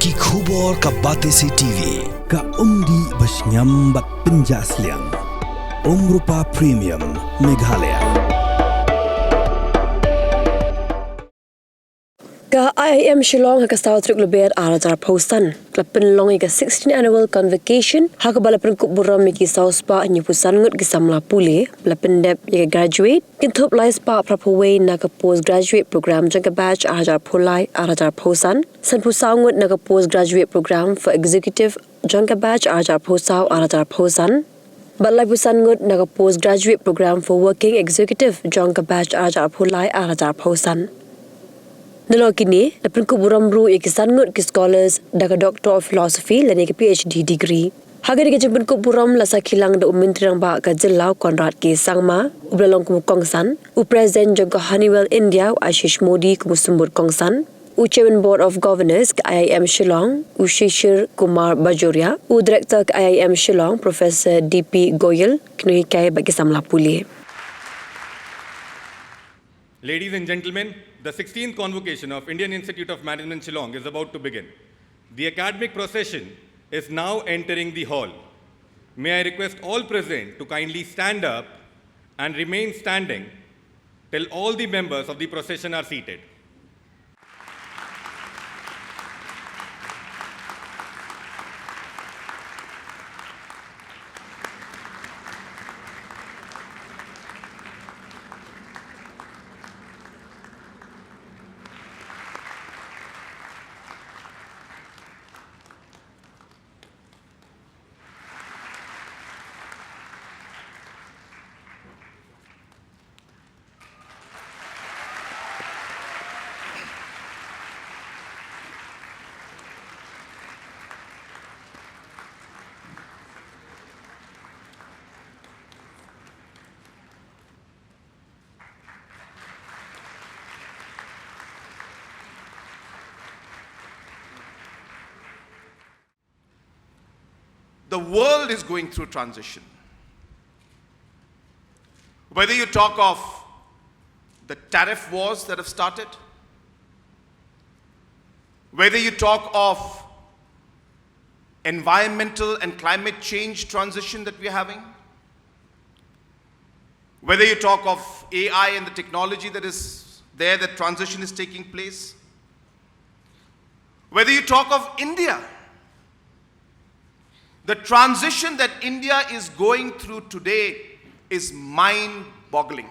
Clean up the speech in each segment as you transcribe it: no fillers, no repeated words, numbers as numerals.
Ki khubor ka Batesi TV ka umdi basnyam bat penjaslian Rupa Premium Meghalaya. Ka IIM Shillong haka South Global arajar postan klapen long ika 16th annual convocation haka balapen kuburam miki sauspa nyipusan ngut gisamla pule balapen dep ika graduate Kynthup laispa propaway naka postgraduate program jangka batch arajar pulai arajar posan sanpusau ngut naka postgraduate program for executive jangka batch arajar posau arajar posan Balai pusan ngut naka postgraduate program for working executive jangka batch arajar pulai arajar posan Nelo kini, dapat kuburam ru ikisan ngut ki scholars daga Doctor of Philosophy dan iki PhD degree. Haga di kejempen kuburam lasa kilang da Menteri Rang Ba ka Jelau Konrad K. Sangma, ublalong kumukongsan, President Jogga Honeywell India Ashish Modi kumusumbut kongsan, Chairman Board of Governors ke IIM Shillong, Shishir Kumar Bajoria, Director ke IIM Shillong Professor DP Goyal, kinuhikai bagi samla puli. Ladies and gentlemen, the 16th convocation of Indian Institute of Management Shillong is about to begin. The academic procession is now entering the hall. May I request all present to kindly stand up and remain standing till all the members of the procession are seated. The world is going through transition. Whether you talk of the tariff wars that have started, whether you talk of environmental and climate change transition that we're having, whether you talk of AI and the technology that is there, that transition is taking place, whether you talk of India, the transition that India is going through today is mind-boggling.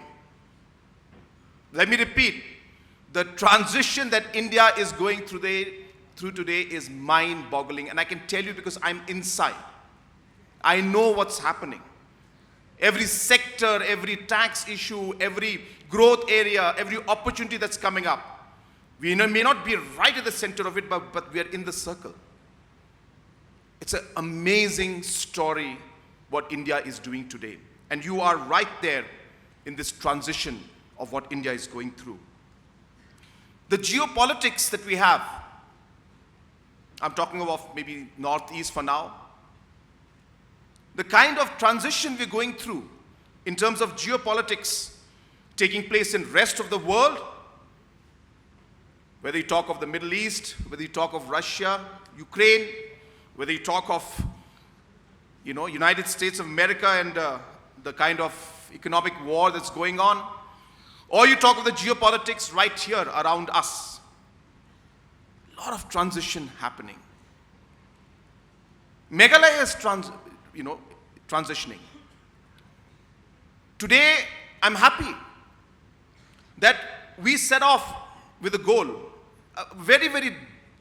Let me repeat, the transition that India is going through today is mind-boggling, and I can tell you because I'm inside. I know what's happening. Every sector, every tax issue, every growth area, every opportunity that's coming up, we may not be right at the center of it, but we are in the circle. It's an amazing story what India is doing today. And you are right there in this transition of what India is going through. The geopolitics that we have, I'm talking about maybe Northeast for now, the kind of transition we're going through in terms of geopolitics taking place in the rest of the world, whether you talk of the Middle East, whether you talk of Russia, Ukraine, whether you talk of, United States of America and the kind of economic war that's going on, or you talk of the geopolitics right here around us. A lot of transition happening. Meghalaya is transitioning. Today, I'm happy that we set off with a goal, a very, very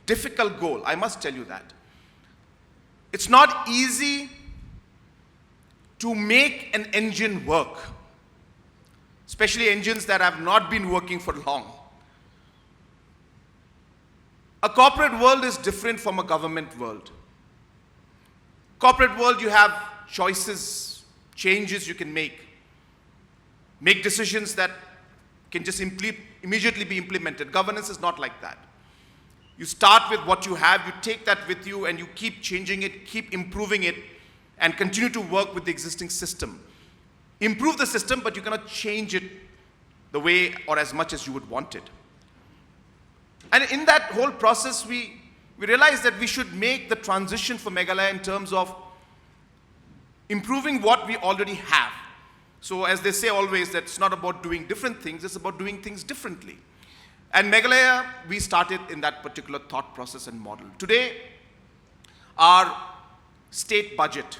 difficult goal, I must tell you that. It's not easy to make an engine work, especially engines that have not been working for long. A corporate world is different from a government world. Corporate world, you have choices, changes you can make decisions that can just immediately be implemented. Governance is not like that. You start with what you have, you take that with you, and you keep changing it, keep improving it, and continue to work with the existing system. Improve the system, but you cannot change it the way or as much as you would want it. And in that whole process, we we realized that we should make the transition for Meghalaya in terms of improving what we already have. So as they say always, that it's not about doing different things, it's about doing things differently. And Meghalaya, we started in that particular thought process and model. Today, our state budget,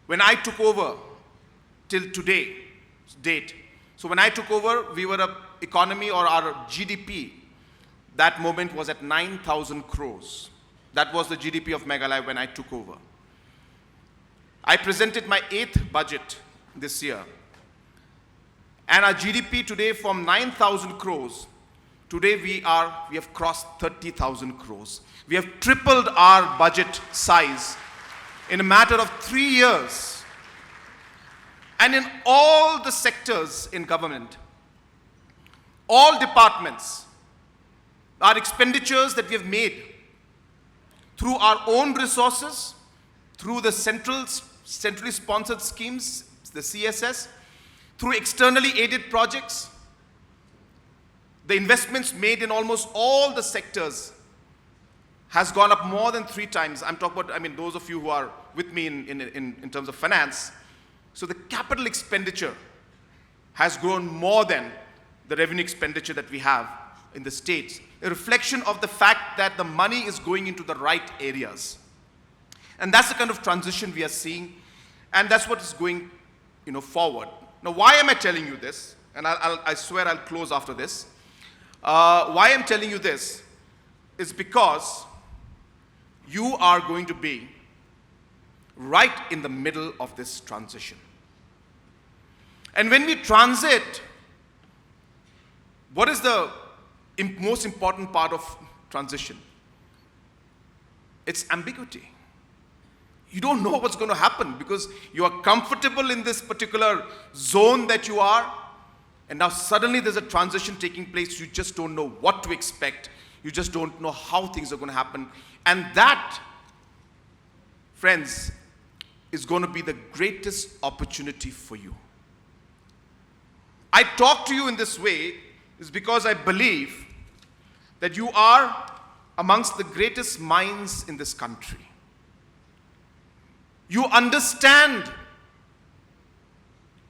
when I took over till today date, so when I took over, we were an economy, or our GDP, that moment was at 9,000 crores. That was the GDP of Meghalaya when I took over. I presented my 8th budget this year. And our GDP today, from 9,000 crores, today we have crossed 30,000 crores. We have tripled our budget size in a matter of 3 years. And in all the sectors in government, all departments, our expenditures that we have made through our own resources, through the centrally sponsored schemes, the CSS, through externally aided projects, the investments made in almost all the sectors has gone up more than 3 times. I'm talking about, those of you who are with me in terms of finance. So the capital expenditure has grown more than the revenue expenditure that we have in the states, a reflection of the fact that the money is going into the right areas. And that's the kind of transition we are seeing, and that's what is going forward. Now, why am I telling you this? And I swear I'll close after this. Why I'm telling you this is because you are going to be right in the middle of this transition. And when we transit, what is the most important part of transition? It's ambiguity. You don't know what's going to happen because you are comfortable in this particular zone that you are, and now suddenly there's a transition taking place. You just don't know what to expect. You just don't know how things are going to happen. And that, friends, is going to be the greatest opportunity for you. I talk to you in this way is because I believe that you are amongst the greatest minds in this country. You understand.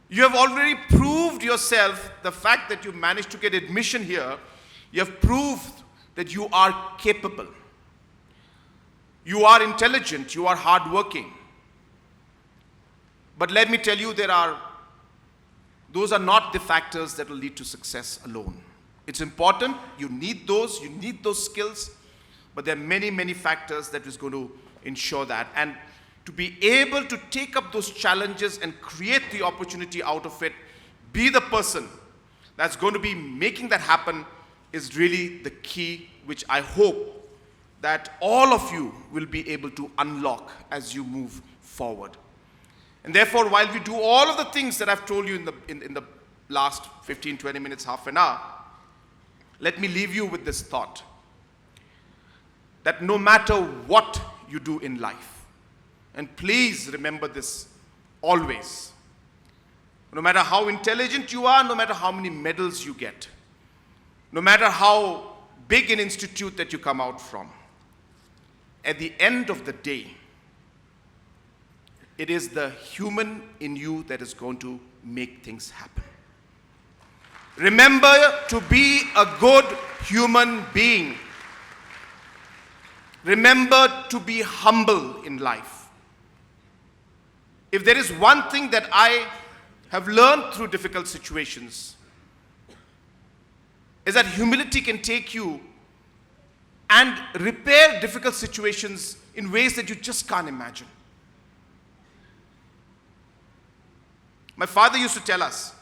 You have already proved yourself, the fact that you managed to get admission here, you have proved that you are capable. You are intelligent, you are hardworking. But let me tell you, those are not the factors that will lead to success alone. It's important, you need those skills, but there are many, many factors that is going to ensure that. And to be able to take up those challenges and create the opportunity out of it, be the person that's going to be making that happen, is really the key, which I hope that all of you will be able to unlock as you move forward. And therefore, while we do all of the things that I've told you in the last 15, 20 minutes, half an hour, let me leave you with this thought, that no matter what you do in life, and please remember this always, no matter how intelligent you are, no matter how many medals you get, no matter how big an institute that you come out from, at the end of the day, it is the human in you that is going to make things happen. Remember to be a good human being. Remember to be humble in life. If there is one thing that I have learned through difficult situations, is that humility can take you and repair difficult situations in ways that you just can't imagine. My father used to tell us,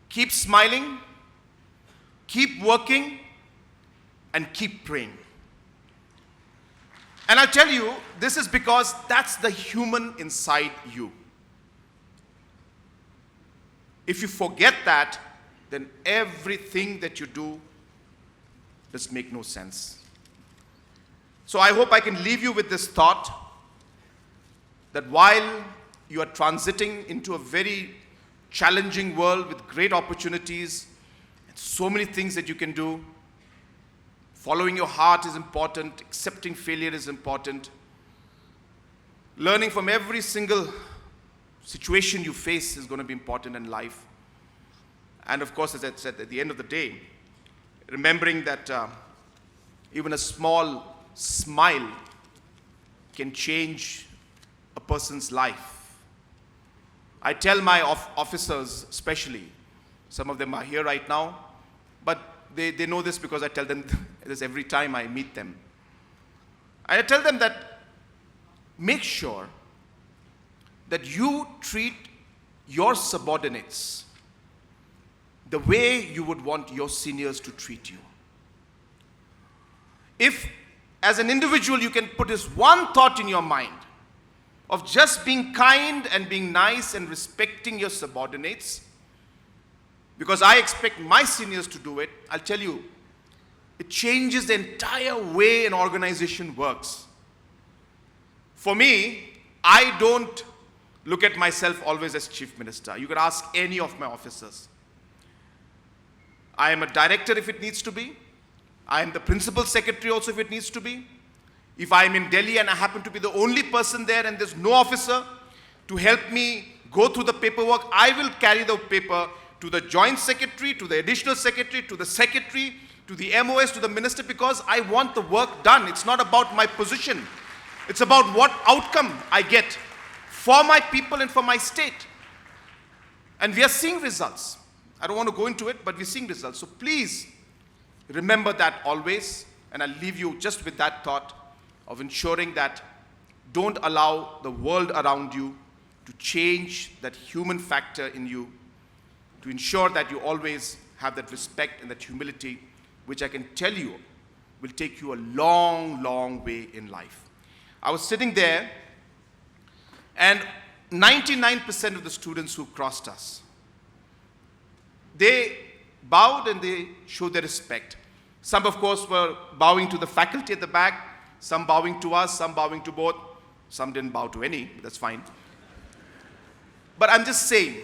keep smiling, keep working, and keep praying. And I'll tell you, this is because that's the human inside you. If you forget that, then everything that you do just make no sense. So I hope I can leave you with this thought, that while you are transiting into a very challenging world with great opportunities and so many things that you can do, Following your heart is important. Accepting failure is important. Learning from every single situation you face is going to be important in life. And of course, as I said, at the end of the day, remembering that even a small smile can change a person's life. I tell my officers, especially, some of them are here right now, but they know this because I tell them this every time I meet them. I tell them that make sure that you treat your subordinates the way you would want your seniors to treat you. If, as an individual, you can put this one thought in your mind of just being kind and being nice and respecting your subordinates, because I expect my seniors to do it, I'll tell you, it changes the entire way an organization works. For me, I don't look at myself always as chief minister. You can ask any of my officers. I am a director if it needs to be. I am the principal secretary also if it needs to be. If I am in Delhi and I happen to be the only person there and there's no officer to help me go through the paperwork, I will carry the paper to the joint secretary, to the additional secretary, to the secretary, to the MOS, to the minister, because I want the work done. It's not about my position. It's about what outcome I get for my people and for my state. And we are seeing results. I don't want to go into it, but we're seeing results. So please remember that always, and I'll leave you just with that thought of ensuring that don't allow the world around you to change that human factor in you, to ensure that you always have that respect and that humility, which I can tell you will take you a long, long way in life. I was sitting there, and 99% of the students who crossed us, they bowed and they showed their respect. Some, of course, were bowing to the faculty at the back, some bowing to us, some bowing to both. Some didn't bow to any, that's fine. But I'm just saying,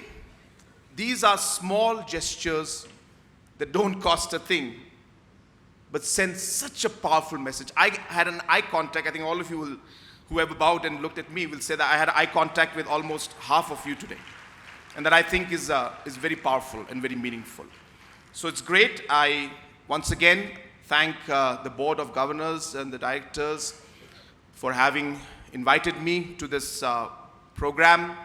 these are small gestures that don't cost a thing, but send such a powerful message. I had an eye contact. I think all of you will, whoever bowed and looked at me will say that I had eye contact with almost half of you today. And that I think is very powerful and very meaningful. So it's great. I, once again, thank the Board of Governors and the directors for having invited me to this program.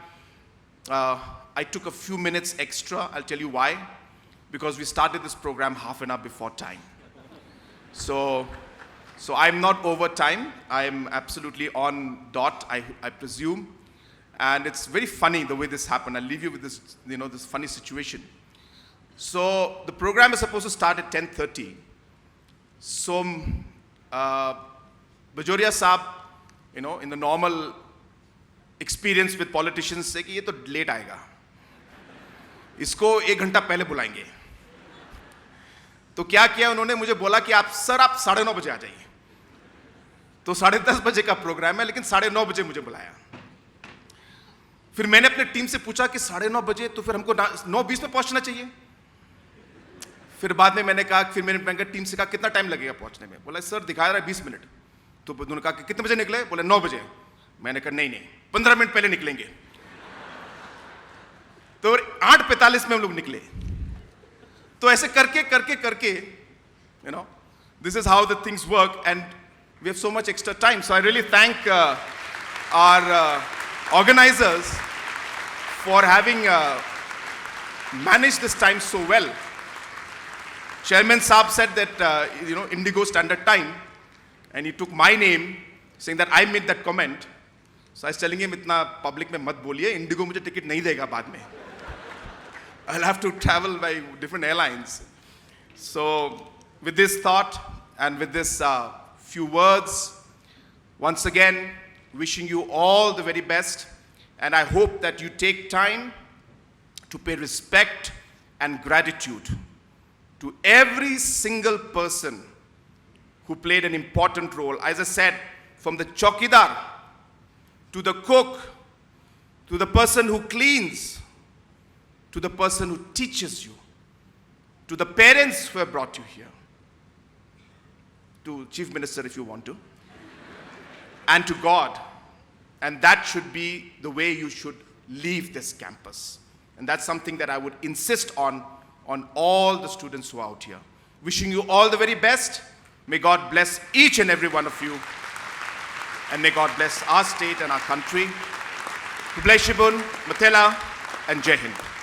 I took a few minutes extra. I'll tell you why. Because we started this program half an hour before time. So I'm not over time. I'm absolutely on dot, I presume. And it's very funny the way this happened. I'll leave you with this, this funny situation. So the program is supposed to start at 10:30. So Bajoria Saab, in the normal experience with politicians, say कि ये तो late आएगा. इसको 1 घंटा पहले बुलाएंगे. तो क्या किया उन्होंने, मुझे बोला कि आप 9:30 बजे आ जाइए. तो 10:30 बजे का प्रोग्राम है, लेकिन 9:30 बजे मुझे बुलाया. फिर मैंने अपने टीम से पूछा कि 9:30 बजे, तो फिर हमको 9:20 में पहुंचना चाहिए. फिर बाद में मैंने कहा, फिर मैंने टीम से कहा कितना टाइम लगेगा पहुंचने में. बोला सर दिखा रहा है 20 मिनट. तो उन्होंने कहा कि कितने बजे निकले. बोले 9 बजे. मैंने कहा नहीं 15 मिनट पहले निकलेंगे. तो 8:45 में हम लोग निकले. तो ऐसे करके this is how the things work, and we have so much extra time. So I really thank our organizers for having managed this time so well. Chairman Saab said that Indigo standard time, and he took my name, saying that I made that comment. So I was telling him, "Itna public mein mat boliye, Indigo mujhe ticket nahi dega baad mein. I'll have to travel by different airlines." So with this thought and with this few words, once again, wishing you all the very best, and I hope that you take time to pay respect and gratitude to every single person who played an important role. As I said, from the chowkidar to the cook, to the person who cleans, to the person who teaches you, to the parents who have brought you here. to Chief Minister if you want to, and to God. And that should be the way you should leave this campus. And that's something that I would insist on all the students who are out here. Wishing you all the very best. May God bless each and every one of you. And may God bless our state and our country. Kublai Shibun, Matela, and Jai Hind.